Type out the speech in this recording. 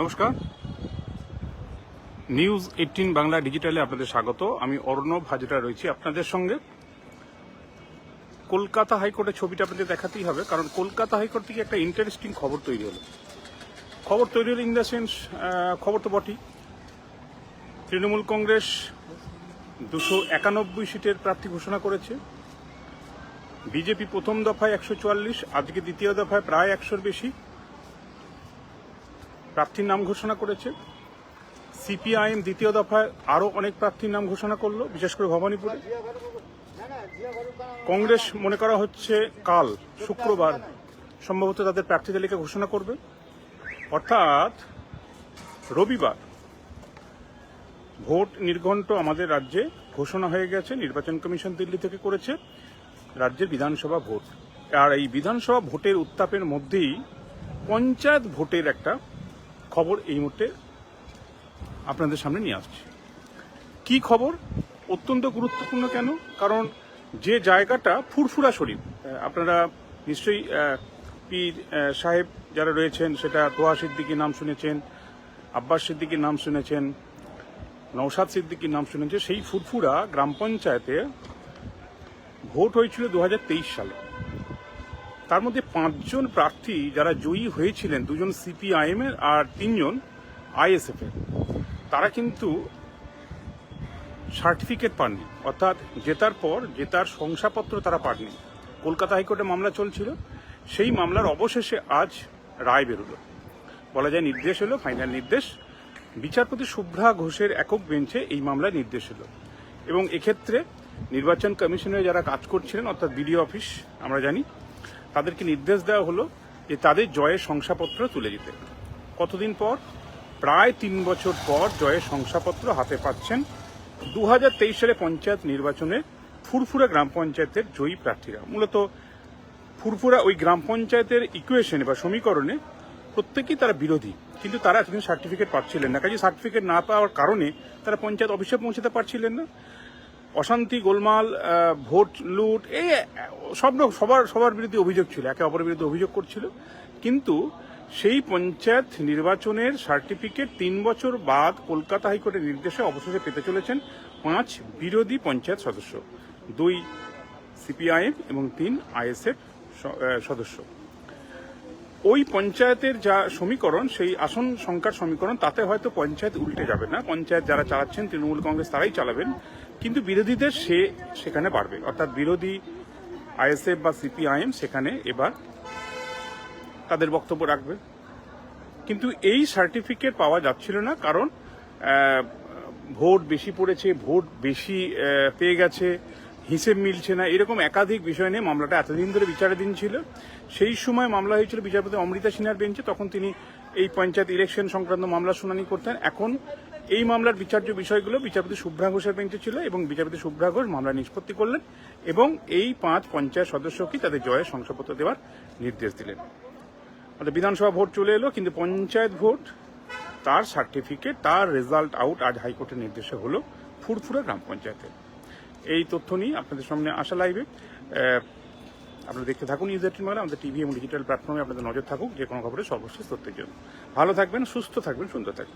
নমস্কার, নিউজ 18 বাংলা ডিজিটালে আপনাদের স্বাগত। আমি অর্ণব হাজরা রয়েছি আপনাদের সঙ্গে। কলকাতা হাইকোর্টের ছবিটা আপনাদের দেখাতেই হবে, কারণ কলকাতা হাইকোর্ট থেকে একটা ইন্টারেস্টিং খবর তৈরি হলো ইন দ্য সেন্স, খবর তো বটেই। তৃণমূল কংগ্রেস 291 সিটের প্রার্থী ঘোষণা করেছে। বিজেপি প্রথম দফায় 144, আজকে দ্বিতীয় দফায় প্রায় 100-র বেশি প্রার্থীর নাম ঘোষণা করেছে। সিপিআইএম দ্বিতীয় দফায় আরও অনেক প্রার্থীর নাম ঘোষণা করলো, বিশেষ করে ভবানীপুরে। কংগ্রেস মনে করা হচ্ছে কাল শুক্রবার সম্ভবত তাদের প্রার্থী তালিকা ঘোষণা করবে, অর্থাৎ রবিবার। ভোট নির্ঘণ্ট আমাদের রাজ্যে ঘোষণা হয়ে গেছে। নির্বাচন কমিশন দিল্লি থেকে করেছে রাজ্যের বিধানসভা ভোট। আর এই বিধানসভা ভোটের উত্তাপের মধ্যেই পঞ্চায়েত ভোটের একটা খবর এই মুহূর্তে আপনাদের সামনে নিয়ে আসছি। কি খবর? অত্যন্ত গুরুত্বপূর্ণ। কেন? কারণ যে জায়গাটা ফুরফুরা শরীফ, আপনারা নিশ্চয়ই পীর সাহেব যারা রয়েছেন, সেটা তোহা সিদ্দিকীর নাম শুনেছেন, আব্বাস সিদ্দিকীর নাম শুনেছেন, নওশাদ সিদ্দিকীর নাম শুনেছেন। সেই ফুরফুরা গ্রাম পঞ্চায়েতে ভোট হয়েছিল 2023 সালে। তার মধ্যে 5 জন প্রার্থী যারা জয়ী হয়েছিলেন, 2 জন সিপিআইএম এর আর 3 জন আইএসএফ এর, তারা কিন্তু সার্টিফিকেট পাননি, অর্থাৎ জেতার পর জেতার শংসাপত্র তারা পাননি। কলকাতা হাইকোর্টে মামলা চলছিল, সেই মামলার অবশেষে আজ রায় বেরোলো, বলা যায় নির্দেশ এলো, ফাইনাল নির্দেশ। বিচারপতি শুভ্রা ঘোষের একক বেঞ্চে এই মামলার নির্দেশ এলো এবং এক্ষেত্রে নির্বাচন কমিশনে যারা কাজ করছিলেন, অর্থাৎ বিডিও অফিস আমরা জানি, তাদেরকে নির্দেশ দেওয়া হলো যে তাদের জয়ের শংসাপত্র তুলে দিতে। কতদিন পর? প্রায় 3 বছর পর জয়ের শংসাপত্র হাতে পাচ্ছেন 2023 সালে পঞ্চায়েত নির্বাচনে ফুরফুরা গ্রাম পঞ্চায়েতের জয়ী প্রার্থীরা। মূলত ফুরফুরা ওই গ্রাম পঞ্চায়েতের ইকুয়েশনে বা সমীকরণে প্রত্যেকেই তারা বিরোধী, কিন্তু তারা এতদিন সার্টিফিকেট পাচ্ছিলেন না। কাজে সার্টিফিকেট না পাওয়ার কারণে তারা পঞ্চায়েত অফিসে পৌঁছাতে পারছিলেন না। অশান্তি, গোলমাল, ভোট লুট, এই সবার বিরুদ্ধে অভিযোগ ছিল, একে অপরের বিরুদ্ধে অভিযোগ করছিল। কিন্তু সেই পঞ্চায়েত নির্বাচনের সার্টিফিকেট 3 বছর বাদ কলকাতা হাইকোর্টের নির্দেশে অবশেষে পেতে চলেছেন 5 বিরোধী পঞ্চায়েত সদস্য, 2 সিপিআইএম এবং 3 আইএসএফ সদস্য। ওই পঞ্চায়েতের যা সমীকরণ, সেই আসন সংখ্যার সমীকরণ, তাতে হয়তো পঞ্চায়েত উল্টে যাবে না। পঞ্চায়েত যারা চালাচ্ছেন তৃণমূল কংগ্রেস তারাই চালাবেন, কিন্তু বিরোধীদের সেখানে বাড়বে, অর্থাৎ বিরোধী আইএসএফ বা সিপিআইএম সেখানে এবার তাদের বক্তব্য রাখবে। কিন্তু এই সার্টিফিকেট পাওয়া যাচ্ছিল না, কারণ ভোট বেশি পড়েছে, ভোট বেশি পেয়ে গেছে, হিসেব মিলছে না, এরকম একাধিক বিষয় নিয়ে মামলাটা এতদিন ধরে বিচারাধীন ছিল। সেই সময় মামলা হয়েছিল বিচারপতি অমৃতা সিনহার বেঞ্চে, তখন তিনি এই পঞ্চায়েত ইলেকশন সংক্রান্ত মামলা শুনানি করতেন। এখন এই মামলার বিচার্য বিষয়গুলো বিচারপতি শুভ্রা ঘোষের বেঞ্চে ছিল এবং বিচারপতি শুভ্রা ঘোষ মামলা নিষ্পত্তি করলেন এবং এই 5 পঞ্চায়েত সদস্যকে তাদের জয়ের শংসাপত্র দেওয়ার নির্দেশ দিলেন। অর্থাৎ বিধানসভা ভোট চলে এলো, কিন্তু পঞ্চায়েত ভোট, তার সার্টিফিকেট, তার রেজাল্ট আউট আজ হাইকোর্টের নির্দেশে হলো ফুরফুরা গ্রাম পঞ্চায়েতে। এই তথ্য নিয়ে আপনাদের সামনে আসা লাইভে। আপনারা দেখতে থাকুন নিউজ 18 বাংলা, আমাদের টিভি এবং ডিজিটাল প্ল্যাটফর্মে আপনাদের নজর থাকুক যে কোনো খবরের সর্বশেষ তথ্যের জন্য। ভালো থাকবেন, সুস্থ থাকবেন, সুন্দর থাকবেন।